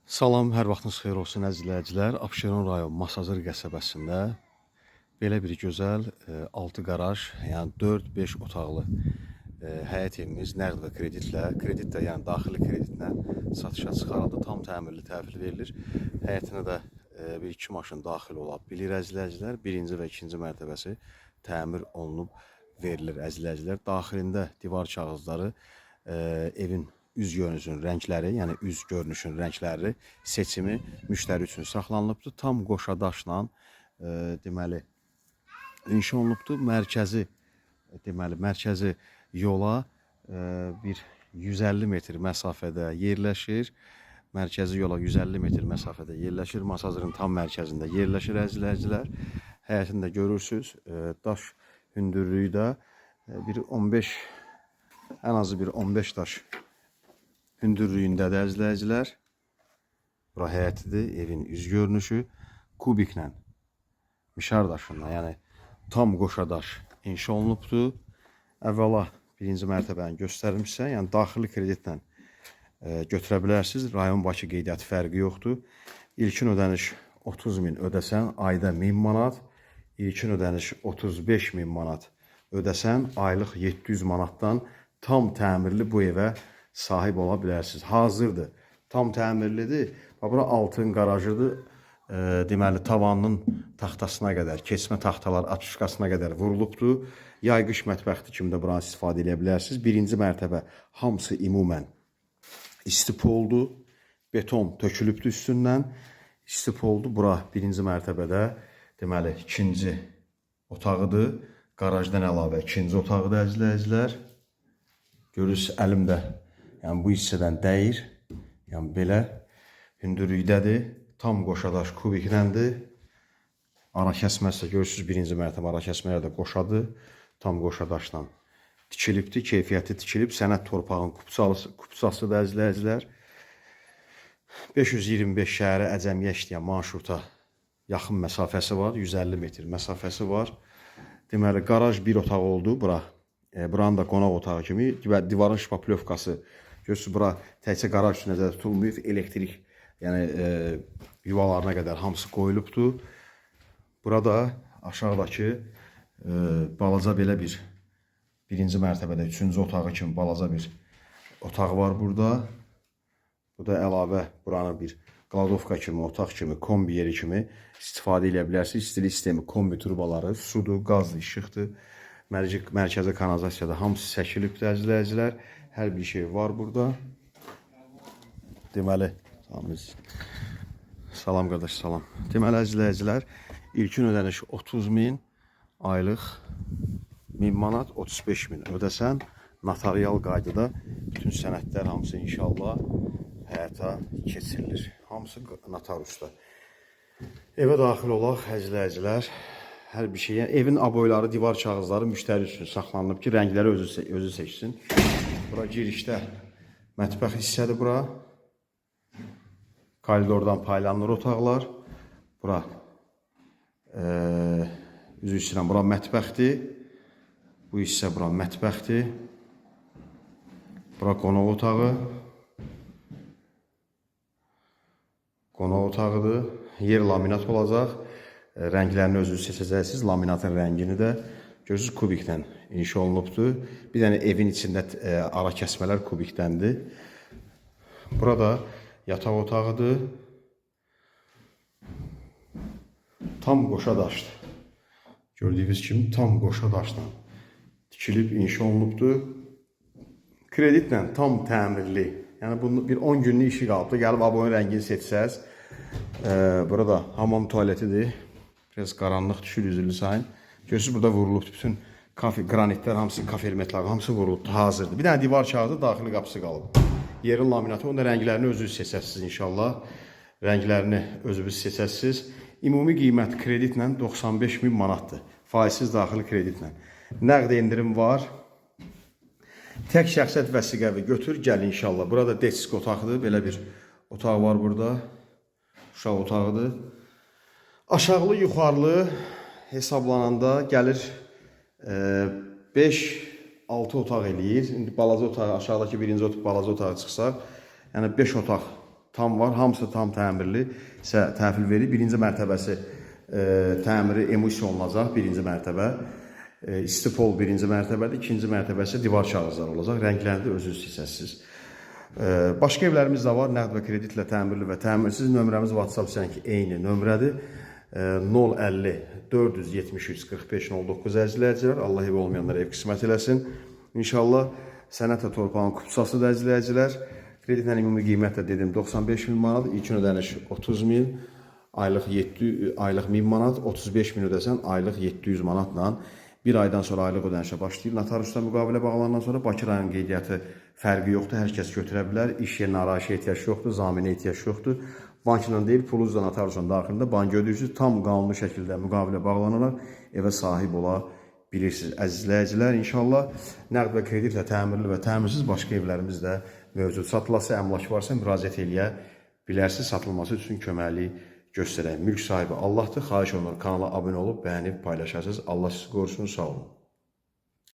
Salam, hər vaxtınız xeyir olsun əziz izləyicilər. Abşeron rayon Masazır qəsəbəsində belə bir gözəl 6 qaraj, yəni 4-5 otaqlı həyət evimiz nəqd və kredit də yəni daxili kreditlə satışa çıxarıldı. Tam təmirli təhvil verilir. Həyətinə də bir iki maşın daxil ola bilir əziz izləyicilər. Birinci və ikinci mərtəbəsi təmir olunub verilir əziz izləyicilər. Daxilində divar kağızları evin üz görünüşün rəngləri, yəni üz görünüşün rəngləri seçimi müştəri üçün saxlanılıbdır. Tam qoşadaşla deməli inşa olunubdur. Mərkəzi yola bir 150 metr məsafədə yerləşir. Mərkəzi yola 150 metr məsafədə yerləşir. Masazırın tam mərkəzində yerləşir əziz izləyicilər. Həyətində görürsüz. Daş hündürlüyü də bir 15, ən azı bir 15 daş hündürlüyündədir əziz izləyicilər. Bura həyətidir, evin üz görünüşü kubiklə, mişar daşından, yəni tam qoşadaş inşa olunubdur. Əvvəla birinci mərtəbəni göstərmişsə, yəni daxili kreditlə götürə bilərsiniz. Rayon Bakı qeydiyyatı fərqi yoxdur. İlkin ödəniş 30.000 ödəsən, ayda 1000 manat. İlkin ödəniş 35.000 manat ödəsən, aylıq 700 manatdan tam təmirli bu evə sahib ola bilərsiniz. Hazırdır, tam təmirlidir. Bura altın qarajıdır. Deməli, tavanının taxtasına qədər, keçmə taxtalar açışqasına qədər vurulubdur. Yay-qış mətbəxti kimi də buranı istifadə edə bilərsiniz. Birinci mərtəbə hamısı ümumən istip oldu. Beton tökülübdür üstündən. İstip oldu. Bura birinci mərtəbədə deməli, ikinci otağıdır. Qarajdan əlavə ikinci otağıdır əziz izləyicilər. Görürsünüz, əlimdə yəni bu hissədən dəyir. Yəni belə hündürlükdədir. Tam qoşadaş kubikləndir. Ara kəsməzsə görürsünüz, birinci mərtəbə ara kəsmələr də qoşadır. Tam qoşadaşla tikilibdir. Keyfiyyəti tikilib. Sənət torpağın kupçasıdır əziz izləyicilər. 525 şəhərə Əcəmiyə işləyən marşruta yaxın məsafəsi var. 150 metr məsafəsi var. Deməli, qaraj bir otaq oldu bura. Buranın da qonaq otağı kimi divarın şpaplyovkası. Görürsünüz, bura təkcə qaraj üçün nəzərdə tutulmayıb, elektrik yəni yuvalarına qədər hamısı qoyulubdur. Burada aşağıdakı balaca belə bir birinci mərtəbədə üçüncü otağı kimi balaca bir otaq var burada. Bu da əlavə buranı bir qladovka kimi, otaq kimi, kombi yeri kimi istifadə edə bilərsiniz. İstili sistemi, kombi turbaları, sudur, qazlı, işıqdır. Mərkəzi kanalizasiyada hamısı çəkilibdir əziz izləyicilər. Hər bir şey var burada. Deməli, salam qardaş, salam. Deməli əziz izləyicilər, ilkin ödəniş 30.000, aylıq 1000 manat, 35.000 ödəsən, notarial qaydada bütün sənədlər hamısı inşallah həyata keçirilir. Hamısı notariusda. Evə daxil olaq əziz izləyicilər. Hər bir şey, yəni evin aboyları, divar kağızları müştəri üçün saxlanılıb ki, rəngləri özü seçsin. Bura girişdə mətbəx hissədir bura. Koridordan paylanır otaqlar. Bura üzü istəyirəm, bura mətbəxdir. Bu hissə bura mətbəxdir. Bura qonaq otağı. Qonaq otağıdır. Yer laminat olacaq. Rənglərini özünüz seçəcəksiniz. Laminatın rəngini də görürsünüz, kubiklə inşa olunubdur. Bir dənə evin içində ara kəsmələr kubikdəndir. Burada yataq otağıdır. Tam qoşadaşdır. Gördüyünüz kimi tam qoşadaşla tikilib inşa olunubdur. Kreditlə tam təmirli. Yəni bunun bir 10 günlük işi qalıbdır. Gəlib abonə rəngini seçsəz. Burada hamam tualetidir. Biraz qaranlıq düşür, üzülü sayın. Görürsünüz, burada vurulubdur. Bütün qranitlər, hamısı kafe elementləri, hamısı vurulubdur, hazırdır. Bir dənə divar kağıdı, daxili qapısı qalıb. Yerin laminatı, onun da rənglərini özünüz seçəsiniz inşallah. Rənglərini özünüz seçəsiniz. Ümumi qiymət kreditlə 95.000 manatdır. Faizsiz daxili kreditlə. Nəqd endirim var. Tək şəxsiyyət vəsiqəvi götür, gəl inşallah. Burada desk otaqdır, belə bir otaq var burada. Uşaq otağıdır. Aşağılı, yuxarılı hesablananda gəlir 5-6 otaq eləyir. İndi balaca otaq, aşağıdakı birinci otaq, balaca otağa çıxsaq, yəni 5 otaq tam var. Hamısı tam təmirli təhvil verir. Birinci mərtəbəsi təmiri emulsiya olunacaq. Birinci mərtəbə. İstipol birinci mərtəbədir. İkinci mərtəbəsi divar kağızları olacaq. Rəngləndi özünüz seçəsiniz. Başqa evlərimiz də var. Nəqd və kreditlə təmirli və təmirsiz. Nömrəmiz WhatsApp səninki eyni nömrədir. 050 473 45 09 əzizləyicilər. Allah evi olmayanlara ev qismət eləsin. İnşallah sənət və torpağın kupçası da əzizləyicilər. Kreditlə ümumi qiymət də dedim 95 min manat. İlkin ödəniş 30 min. Aylıq 1000 manat. 35 min ödəsən aylıq 700 manatla. Bir aydan sonra aylıq ödənişə başlayır. Notariusla müqavilə bağlanandan sonra Bakı rayon qeydiyyatı fərqi yoxdur. Hər kəs götürə bilər. İş yerinə arayışa ehtiyac yoxdur. Zaminə ehtiyac yoxdur. Bankla deyil, pulunuzla notariusun daxilində banka ödəyirsiniz. Tam qanuni şəkildə müqavilə bağlanaraq evə sahib ola bilirsiniz. Əzizləyicilər, inşallah nəqd və kreditlə təmirli və təmirsiz başqa evlərimiz də mövcud. Satılası əmlak varsa müraciət eləyə bilərsiniz. Satılması üçün köməklik göstərək. Mülk sahibi Allahdır. Xahiş olunur kanala abunə olub, bəyənib paylaşarsınız. Allah sizi qorusun, sağ olun.